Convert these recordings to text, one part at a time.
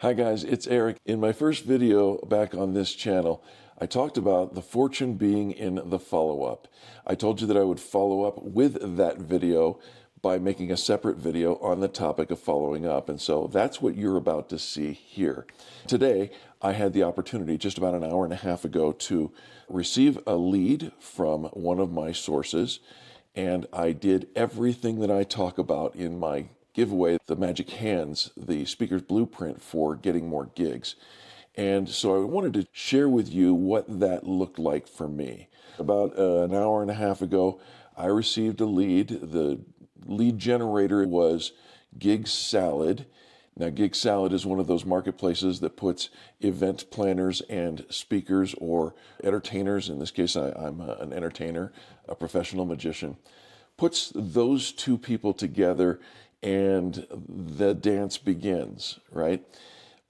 Hi guys, it's Eric. In my first video back on this channel, I talked about the fortune being in the follow-up. I told you that I would follow up with that video by making a separate video on the topic of following up, and so that's what you're about to see here. Today, I had the opportunity just about an hour and a half ago to receive a lead from one of my sources, and I did everything that I talk about in my giveaway, the Magic Hands, the speaker's blueprint for getting more gigs. And so I wanted to share with you what that looked like for me. About an hour and a half ago, I received a lead. The lead generator was Gig Salad. Now, Gig Salad is one of those marketplaces that puts event planners and speakers or entertainers. In this case, I'm an entertainer, a professional magician. Puts those two people together and the dance begins, right?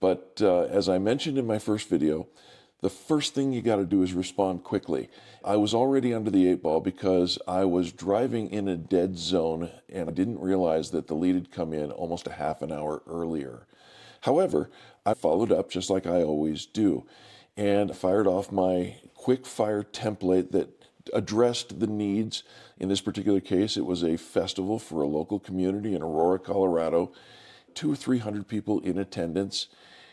But as I mentioned in my first video, the first thing you got to do is respond quickly. I was already under the 8 ball because I was driving in a dead zone and I didn't realize that the lead had come in almost a half an hour earlier. However, I followed up just like I always do and fired off my quick fire template that addressed the needs. In this particular case, it was a festival for a local community in Aurora, Colorado, 200 or 300 people in attendance.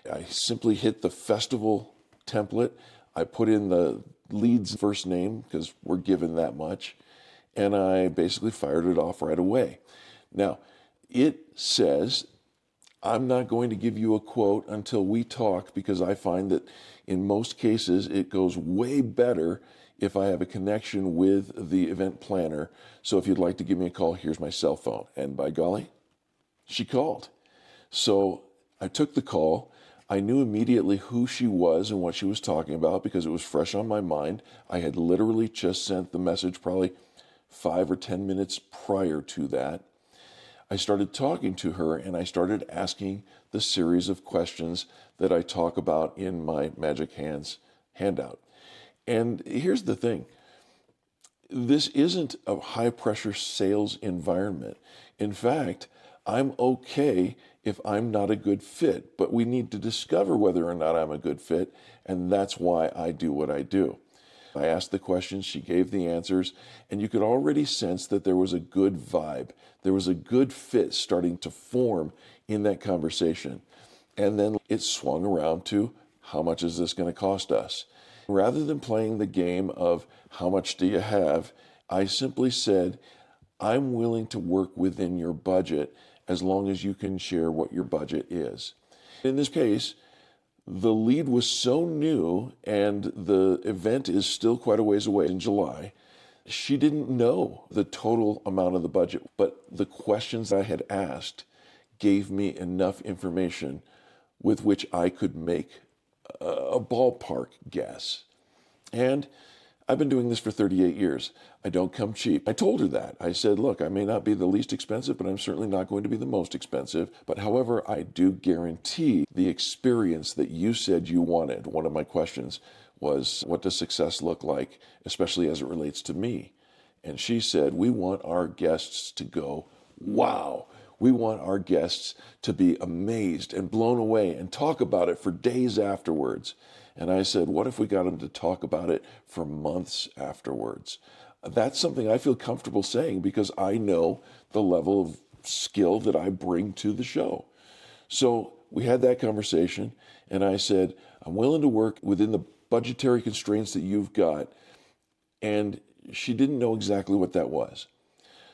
I simply hit the festival template. I put in the lead's first name because we're given that much, and I basically fired it off right away. Now, it says, I'm not going to give you a quote until we talk because I find that in most cases it goes way better if I have a connection with the event planner. So if you'd like to give me a call, here's my cell phone. And by golly, she called. So I took the call. I knew immediately who she was and what she was talking about because it was fresh on my mind. I had literally just sent the message probably 5 or 10 minutes prior to that. I started talking to her and I started asking the series of questions that I talk about in my Magic Hands handout. And here's the thing. This isn't a high-pressure sales environment. In fact, I'm okay if I'm not a good fit, but we need to discover whether or not I'm a good fit, and that's why I do what I do. I asked the questions, she gave the answers, and you could already sense that there was a good vibe. There was a good fit starting to form in that conversation. And then it swung around to, how much is this going to cost us? Rather than playing the game of how much do you have, I simply said, I'm willing to work within your budget as long as you can share what your budget is. In this case, the lead was so new and the event is still quite a ways away in July. She didn't know the total amount of the budget, but the questions I had asked gave me enough information with which I could make a ballpark guess. And I've been doing this for 38 years. I don't come cheap. I told her that. I said, look, I may not be the least expensive, but I'm certainly not going to be the most expensive. But however, I do guarantee the experience that you said you wanted. One of my questions was, what does success look like, especially as it relates to me? And she said, we want our guests to go, wow. We want our guests to be amazed and blown away and talk about it for days afterwards. And I said, what if we got them to talk about it for months afterwards? That's something I feel comfortable saying because I know the level of skill that I bring to the show. So we had that conversation, and I said, I'm willing to work within the budgetary constraints that you've got. And she didn't know exactly what that was.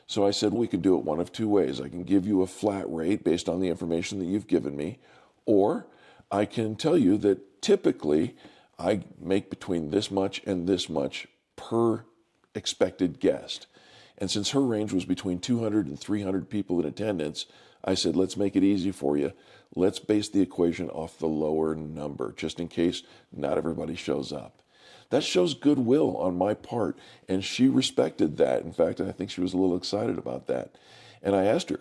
So I said, we could do it one of two ways. I can give you a flat rate based on the information that you've given me, or I can tell you that typically I make between this much and this much per expected guest. And since her range was between 200 and 300 people in attendance, I said, let's make it easy for you. Let's base the equation off the lower number, just in case not everybody shows up. That shows goodwill on my part, and she respected that. In fact, I think she was a little excited about that. And I asked her,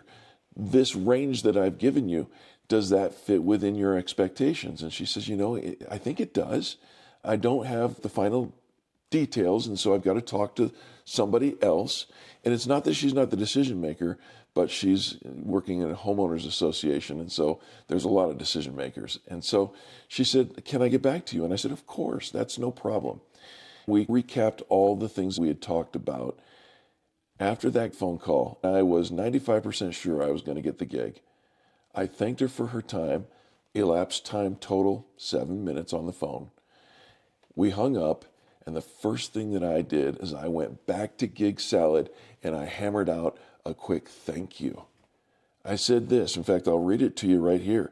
this range that I've given you, does that fit within your expectations? And she says, you know, I think it does. I don't have the final details, and so I've got to talk to somebody else. And it's not that she's not the decision maker, but she's working in a homeowners association, and so there's a lot of decision makers. And so she said, "Can I get back to you?" And I said, "Of course, that's no problem." We recapped all the things we had talked about. After that phone call, I was 95% sure I was going to get the gig. I thanked her for her time. Elapsed time total, 7 minutes on the phone. We hung up, and the first thing that I did is I went back to Gig Salad and I hammered out a quick thank you. I said this, in fact, I'll read it to you right here.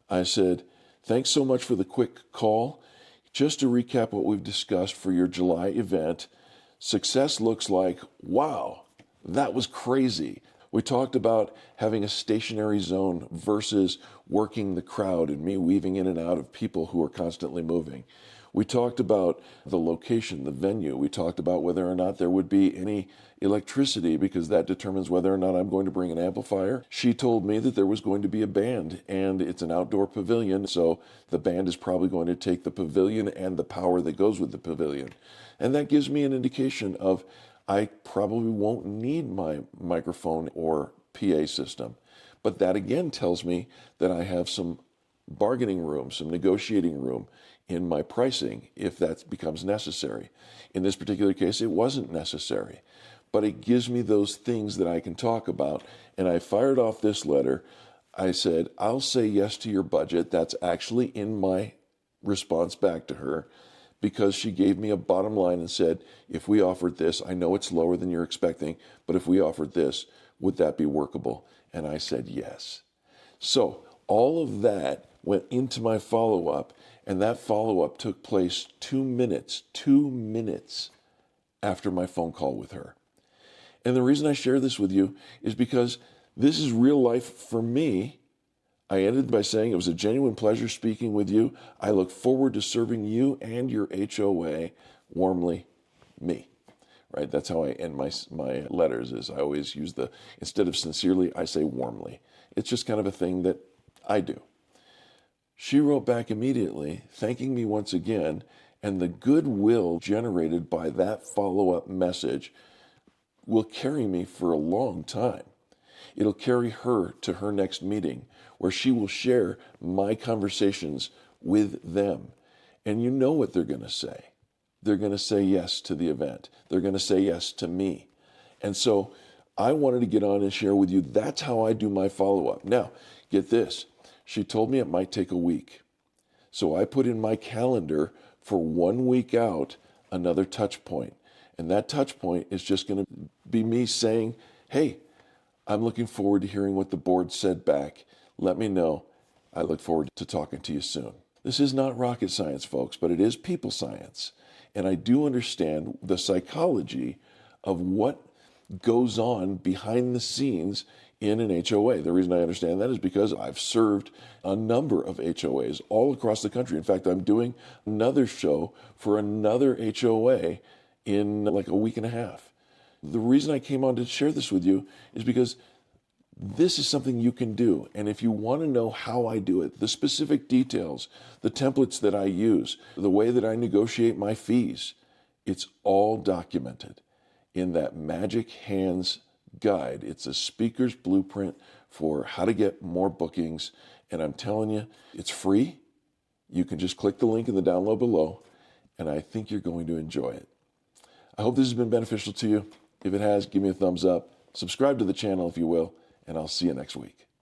I said, "Thanks so much for the quick call. Just to recap what we've discussed for your July event, success looks like, wow, that was crazy. We talked about having a stationary zone versus working the crowd and me weaving in and out of people who are constantly moving. We talked about the location, the venue. We talked about whether or not there would be any electricity because that determines whether or not I'm going to bring an amplifier. She told me that there was going to be a band and it's an outdoor pavilion, so the band is probably going to take the pavilion and the power that goes with the pavilion. And that gives me an indication of I probably won't need my microphone or PA system. But that again tells me that I have some bargaining room, some negotiating room in my pricing if that becomes necessary. In this particular case, it wasn't necessary, but it gives me those things that I can talk about. And I fired off this letter. I said, "I'll say yes to your budget." That's actually in my response back to her, because she gave me a bottom line and said, "If we offered this, I know it's lower than you're expecting, but if we offered this, would that be workable?" And I said yes. So all of that went into my follow-up, and that follow-up took place 2 minutes after my phone call with her. And the reason I share this with you is because this is real life for me. I ended by saying it was a genuine pleasure speaking with you. I look forward to serving you and your HOA warmly, me. Right? That's how I end my letters. Is I always use instead of sincerely, I say warmly. It's just kind of a thing that I do. She wrote back immediately, thanking me once again, and the goodwill generated by that follow-up message will carry me for a long time. It'll carry her to her next meeting, where she will share my conversations with them. And you know what they're going to say. They're going to say yes to the event. They're going to say yes to me. And so I wanted to get on and share with you, that's how I do my follow-up. Now, get this. She told me it might take a week. So I put in my calendar for 1 week out another touch point. And that touch point is just going to be me saying, "Hey, I'm looking forward to hearing what the board said back. Let me know. I look forward to talking to you soon." This is not rocket science, folks, but it is people science. And I do understand the psychology of what goes on behind the scenes in an HOA. The reason I understand that is because I've served a number of HOAs all across the country. In fact, I'm doing another show for another HOA in like a week and a half. The reason I came on to share this with you is because this is something you can do. And if you want to know how I do it, the specific details, the templates that I use, the way that I negotiate my fees, it's all documented in that Magic Hands guide. It's a speaker's blueprint for how to get more bookings. And I'm telling you, it's free. You can just click the link in the download below, and I think you're going to enjoy it. I hope this has been beneficial to you. If it has, give me a thumbs up. Subscribe to the channel if you will, and I'll see you next week.